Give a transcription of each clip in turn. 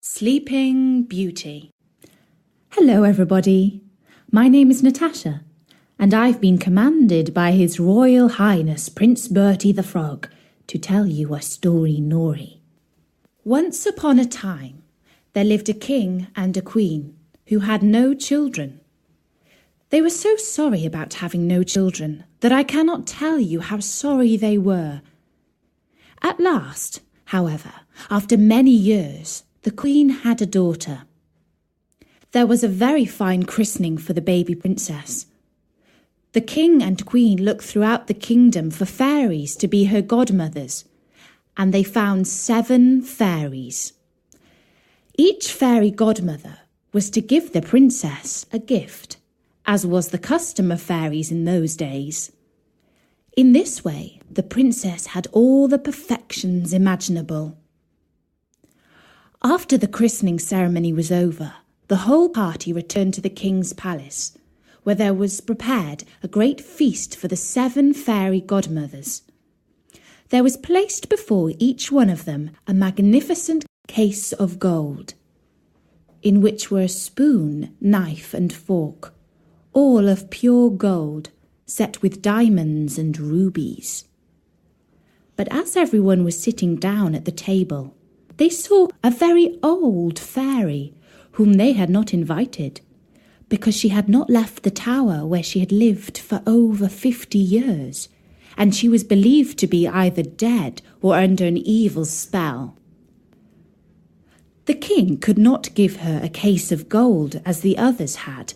Sleeping Beauty. Hello everybody, my name is Natasha and I've been commanded by His Royal Highness Prince Bertie the Frog to tell you a story. Once upon a time there lived a king and a queen who had no children. They were so sorry about having no children that I cannot tell you how sorry they were. At last, however, after many years, the Queen had a daughter. There was a very fine christening for the baby princess. The King and Queen looked throughout the kingdom for fairies to be her godmothers, and they found 7 fairies. Each fairy godmother was to give the princess a gift, as was the custom of fairies in those days. In this way, the princess had all the perfections imaginable. After the christening ceremony was over, the whole party returned to the king's palace, where there was prepared a great feast for the 7 fairy godmothers. There was placed before each one of them a magnificent case of gold, in which were a spoon, knife and fork, all of pure gold, set with diamonds and rubies. But as everyone was sitting down at the table, they saw a very old fairy whom they had not invited, because she had not left the tower where she had lived for over 50 years, and she was believed to be either dead or under an evil spell. The king could not give her a case of gold as the others had,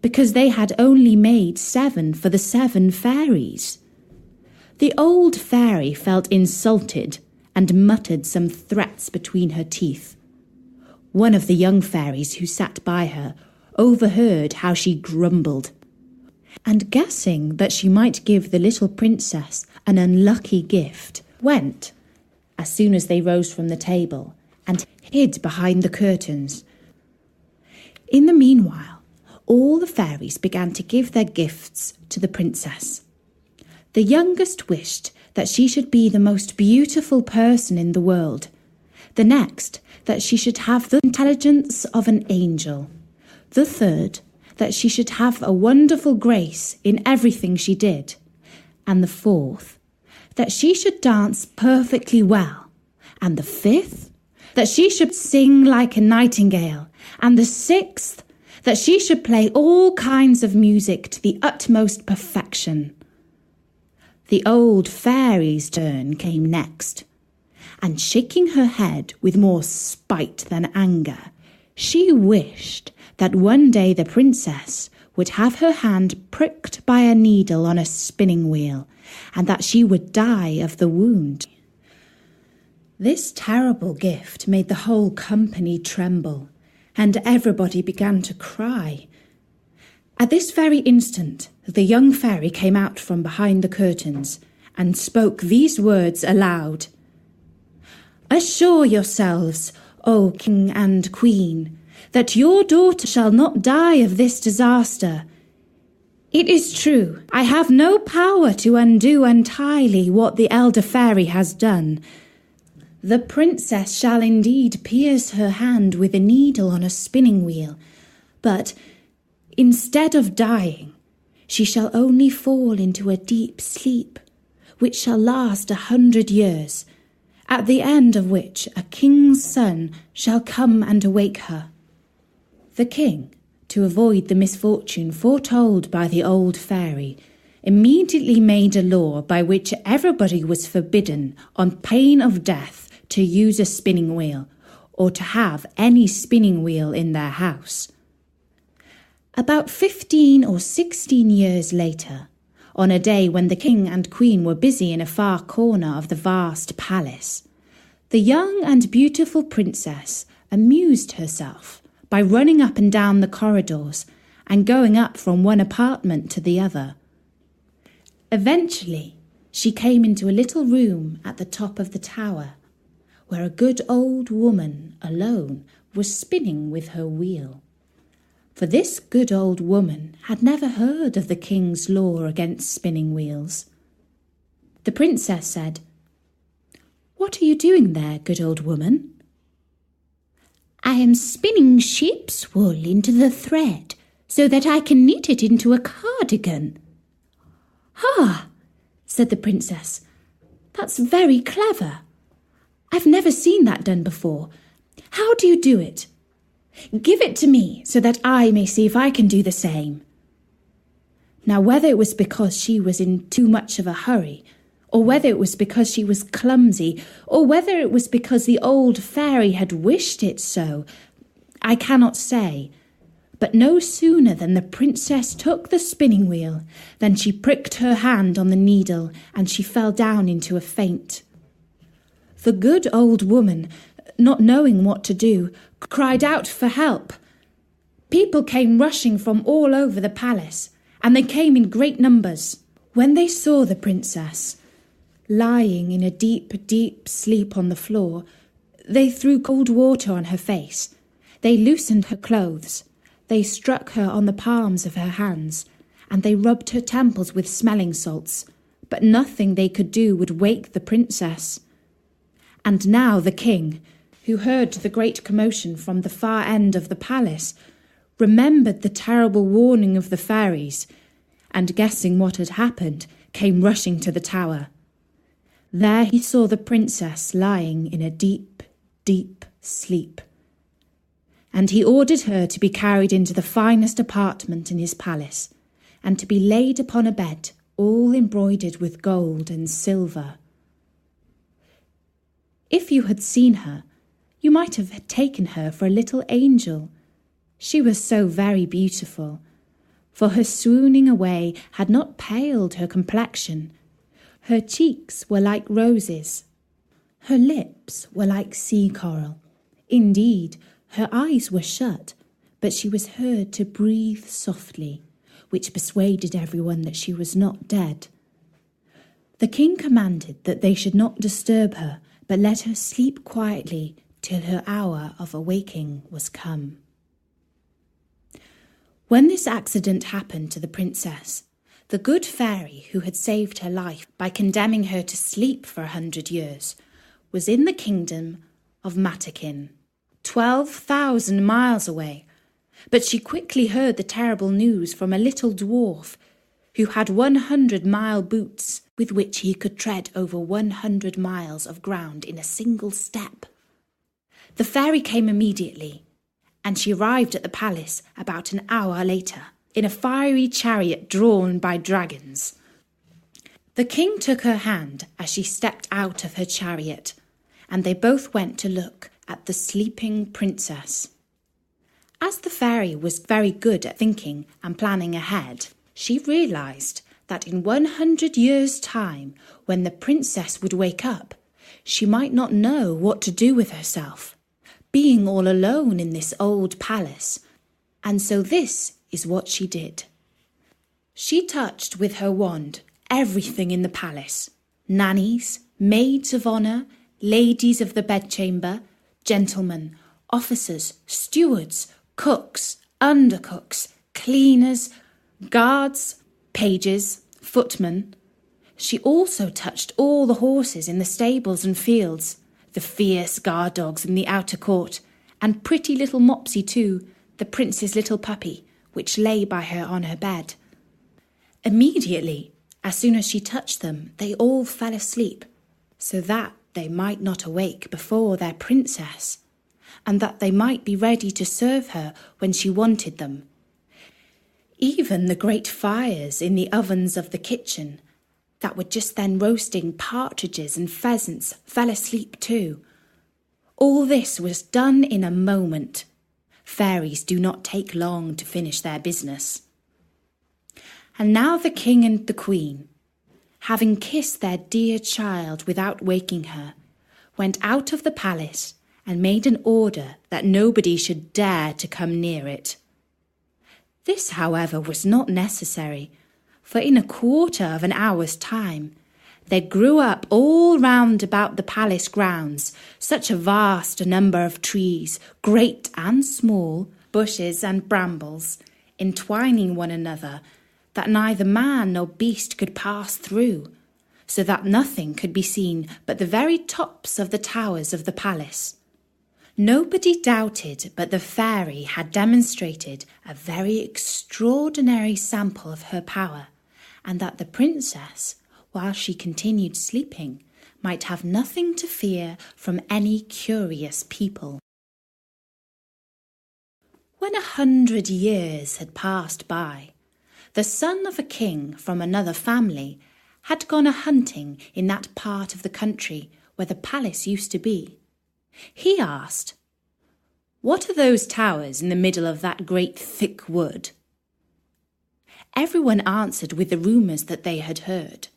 because they had only made 7 for the 7 fairies. The old fairy felt insulted and muttered some threats between her teeth. One of the young fairies who sat by her overheard how she grumbled, and guessing that she might give the little princess an unlucky gift, went, as soon as they rose from the table, and hid behind the curtains. In the meanwhile, all the fairies began to give their gifts to the princess. The youngest wished that she should be the most beautiful person in the world. The next, that she should have the intelligence of an angel. The third, that she should have a wonderful grace in everything she did. And the fourth, that she should dance perfectly well. And the fifth, that she should sing like a nightingale. And the 6th, that she should play all kinds of music to the utmost perfection. The old fairy's turn came next, and shaking her head with more spite than anger, she wished that one day the princess would have her hand pricked by a needle on a spinning wheel, and that she would die of the wound. This terrible gift made the whole company tremble, and everybody began to cry. At this very instant, the young fairy came out from behind the curtains and spoke these words aloud. "Assure yourselves, O King and Queen, that your daughter shall not die of this disaster. It is true, I have no power to undo entirely what the elder fairy has done. The princess shall indeed pierce her hand with a needle on a spinning wheel, but instead of dying, she shall only fall into a deep sleep, which shall last 100 years, at the end of which a king's son shall come and awake her." The king, to avoid the misfortune foretold by the old fairy, immediately made a law by which everybody was forbidden, on pain of death, to use a spinning wheel, or to have any spinning wheel in their house. About 15 or 16 years later, on a day when the king and queen were busy in a far corner of the vast palace, the young and beautiful princess amused herself by running up and down the corridors and going up from one apartment to the other. Eventually, she came into a little room at the top of the tower, where a good old woman alone was spinning with her wheel. For this good old woman had never heard of the king's law against spinning wheels. The princess said, "What are you doing there, good old woman?" "I am spinning sheep's wool into the thread so that I can knit it into a cardigan." "Ah," said the princess, "that's very clever. I've never seen that done before. How do you do it? Give it to me so that I may see if I can do the same." Now, whether it was because she was in too much of a hurry, or whether it was because she was clumsy, or whether it was because the old fairy had wished it so, I cannot say. But no sooner than the princess took the spinning wheel than she pricked her hand on the needle and she fell down into a faint. The good old woman, not knowing what to do, cried out for help. People came rushing from all over the palace, and they came in great numbers. When they saw the princess lying in a deep, deep sleep on the floor, they threw cold water on her face. They loosened her clothes. They struck her on the palms of her hands, and they rubbed her temples with smelling salts, but nothing they could do would wake the princess. And now the king, who heard the great commotion from the far end of the palace, remembered the terrible warning of the fairies, and guessing what had happened, came rushing to the tower. There he saw the princess lying in a deep, deep sleep, and he ordered her to be carried into the finest apartment in his palace, and to be laid upon a bed all embroidered with gold and silver. If you had seen her, you might have taken her for a little angel. She was so very beautiful, for her swooning away had not paled her complexion. Her cheeks were like roses. Her lips were like sea coral. Indeed, her eyes were shut, but she was heard to breathe softly, which persuaded everyone that she was not dead. The king commanded that they should not disturb her, but let her sleep quietly till her hour of awaking was come. When this accident happened to the princess, the good fairy who had saved her life by condemning her to sleep for 100 years was in the kingdom of Matakin, 12,000 miles away. But she quickly heard the terrible news from a little dwarf who had 100-mile boots with which he could tread over 100 miles of ground in a single step. The fairy came immediately, and she arrived at the palace about an hour later, in a fiery chariot drawn by dragons. The king took her hand as she stepped out of her chariot, and they both went to look at the sleeping princess. As the fairy was very good at thinking and planning ahead, she realized that in 100 years' time, when the princess would wake up, she might not know what to do with herself, being all alone in this old palace. And so this is what she did. She touched with her wand everything in the palace: nannies, maids of honour, ladies of the bedchamber, gentlemen, officers, stewards, cooks, undercooks, cleaners, guards, pages, footmen. She also touched all the horses in the stables and fields, the fierce guard dogs in the outer court, and pretty little Mopsy too, the prince's little puppy, which lay by her on her bed. Immediately, as soon as she touched them, they all fell asleep, so that they might not awake before their princess, and that they might be ready to serve her when she wanted them. Even the great fires in the ovens of the kitchen, that were just then roasting partridges and pheasants, fell asleep too. All this was done in a moment. Fairies do not take long to finish their business. And now the king and the queen, having kissed their dear child without waking her, went out of the palace and made an order that nobody should dare to come near it. This, however, was not necessary, for in a quarter of an hour's time there grew up all round about the palace grounds such a vast number of trees, great and small, bushes and brambles, entwining one another, that neither man nor beast could pass through, so that nothing could be seen but the very tops of the towers of the palace. Nobody doubted but the fairy had demonstrated a very extraordinary sample of her power, and that the princess, while she continued sleeping, might have nothing to fear from any curious people. When 100 years had passed by, the son of a king from another family had gone a-hunting in that part of the country where the palace used to be. He asked, "What are those towers in the middle of that great thick wood?" Everyone answered with the rumours that they had heard.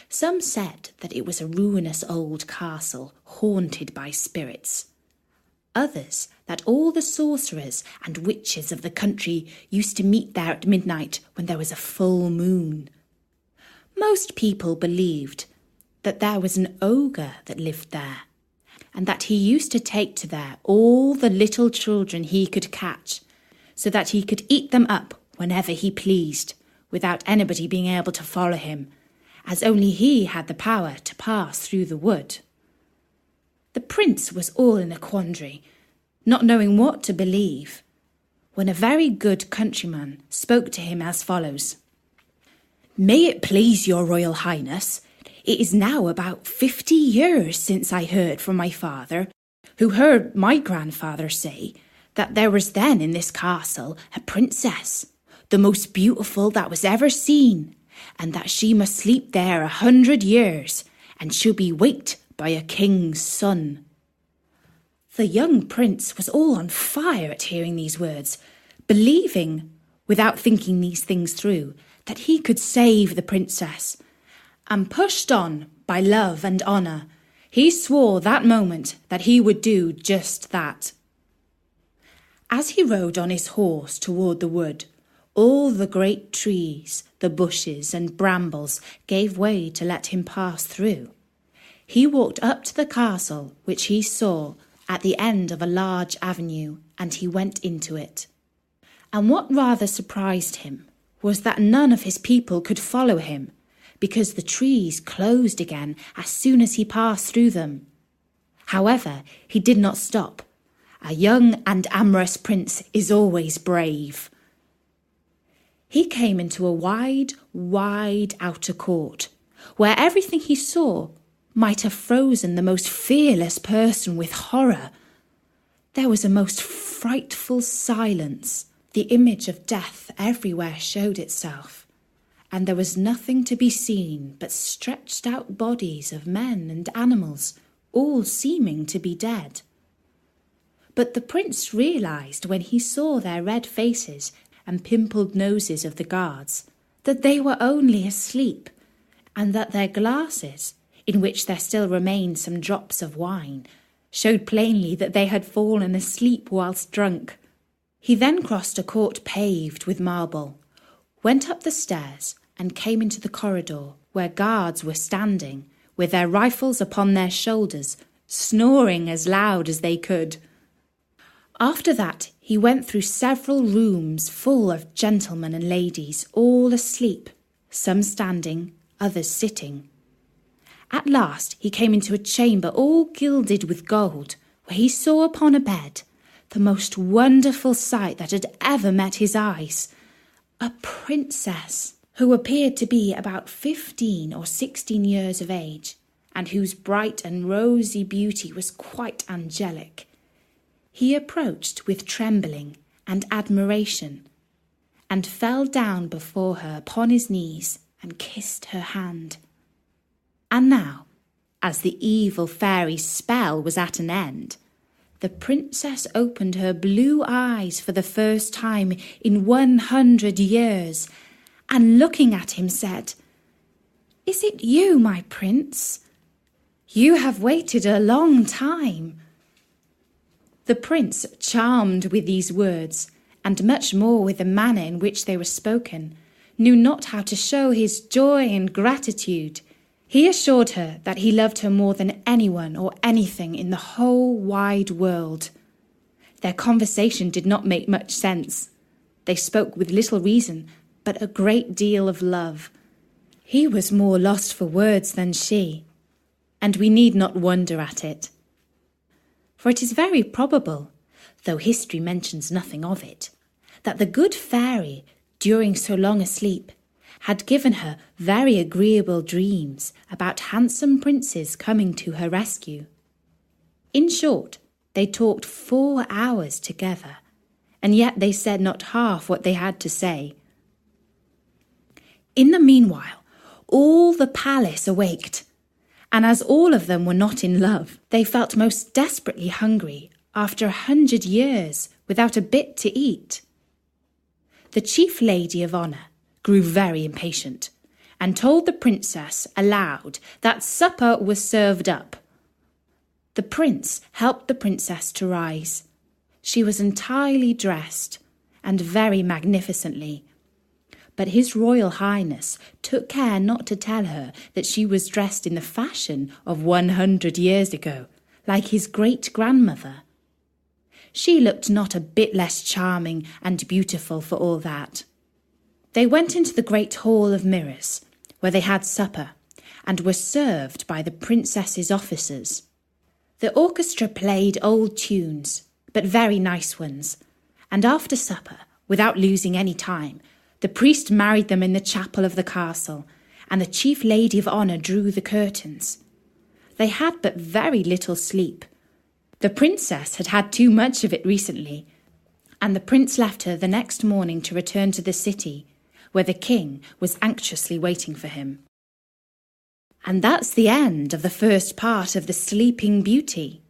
Some said that it was a ruinous old castle haunted by spirits. Others that all the sorcerers and witches of the country used to meet there at midnight when there was a full moon. Most people believed that there was an ogre that lived there, and that he used to take to there all the little children he could catch, so that he could eat them up whenever he pleased, without anybody being able to follow him, as only he had the power to pass through the wood. The prince was all in a quandary, not knowing what to believe, when a very good countryman spoke to him as follows. "May it please your royal highness, it is now about 50 years since I heard from my father, who heard my grandfather say that there was then in this castle a princess, the most beautiful that was ever seen, and that she must sleep there 100 years, and she'll be waked by a king's son." The young prince was all on fire at hearing these words, believing, without thinking these things through, that he could save the princess, and pushed on by love and honour, he swore that moment that he would do just that. As he rode on his horse toward the wood, all the great trees, the bushes and brambles gave way to let him pass through. He walked up to the castle, which he saw at the end of a large avenue, and he went into it. And what rather surprised him was that none of his people could follow him, because the trees closed again as soon as he passed through them. However, he did not stop. A young and amorous prince is always brave. He came into a wide, wide outer court, where everything he saw might have frozen the most fearless person with horror. There was a most frightful silence. The image of death everywhere showed itself, and there was nothing to be seen but stretched out bodies of men and animals, all seeming to be dead. But the prince realised when he saw their red faces and pimpled noses of the guards that they were only asleep, and that their glasses, in which there still remained some drops of wine, showed plainly that they had fallen asleep whilst drunk. He then crossed a court paved with marble, went up the stairs, and came into the corridor, where guards were standing, with their rifles upon their shoulders, snoring as loud as they could. After that, he went through several rooms full of gentlemen and ladies, all asleep, some standing, others sitting. At last he came into a chamber all gilded with gold, where he saw upon a bed the most wonderful sight that had ever met his eyes, a princess who appeared to be about 15 or 16 years of age, and whose bright and rosy beauty was quite angelic. He approached with trembling and admiration, and fell down before her upon his knees and kissed her hand. And now, as the evil fairy's spell was at an end, the princess opened her blue eyes for the first time in 100 years, and looking at him said, "Is it you, my prince? You have waited a long time." The prince, charmed with these words, and much more with the manner in which they were spoken, knew not how to show his joy and gratitude. He assured her that he loved her more than anyone or anything in the whole wide world. Their conversation did not make much sense. They spoke with little reason, but a great deal of love. He was more lost for words than she, and we need not wonder at it. For it is very probable, though history mentions nothing of it, that the good fairy, during so long a sleep, had given her very agreeable dreams about handsome princes coming to her rescue. In short, they talked 4 hours together, and yet they said not half what they had to say. In the meanwhile, all the palace awaked, and as all of them were not in love, they felt most desperately hungry after 100 years without a bit to eat. The chief lady of honour grew very impatient and told the princess aloud that supper was served up. The prince helped the princess to rise. She was entirely dressed and very magnificently, but His Royal Highness took care not to tell her that she was dressed in the fashion of 100 years ago, like his great-grandmother. She looked not a bit less charming and beautiful for all that. They went into the great hall of mirrors, where they had supper, and were served by the princess's officers. The orchestra played old tunes, but very nice ones, and after supper, without losing any time, the priest married them in the chapel of the castle, and the chief lady of honour drew the curtains. They had but very little sleep. The princess had had too much of it recently, and the prince left her the next morning to return to the city, where the king was anxiously waiting for him. And that's the end of the first part of The Sleeping Beauty.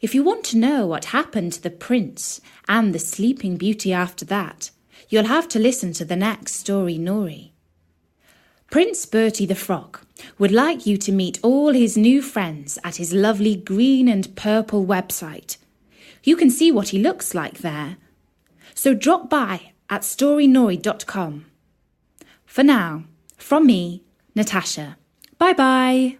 If you want to know what happened to the prince and the Sleeping Beauty after that, you'll have to listen to the next story, Nori. Prince Bertie the Frog would like you to meet all his new friends at his lovely green and purple website. You can see what he looks like there. So drop by at storynori.com. For now, from me, Natasha. Bye-bye.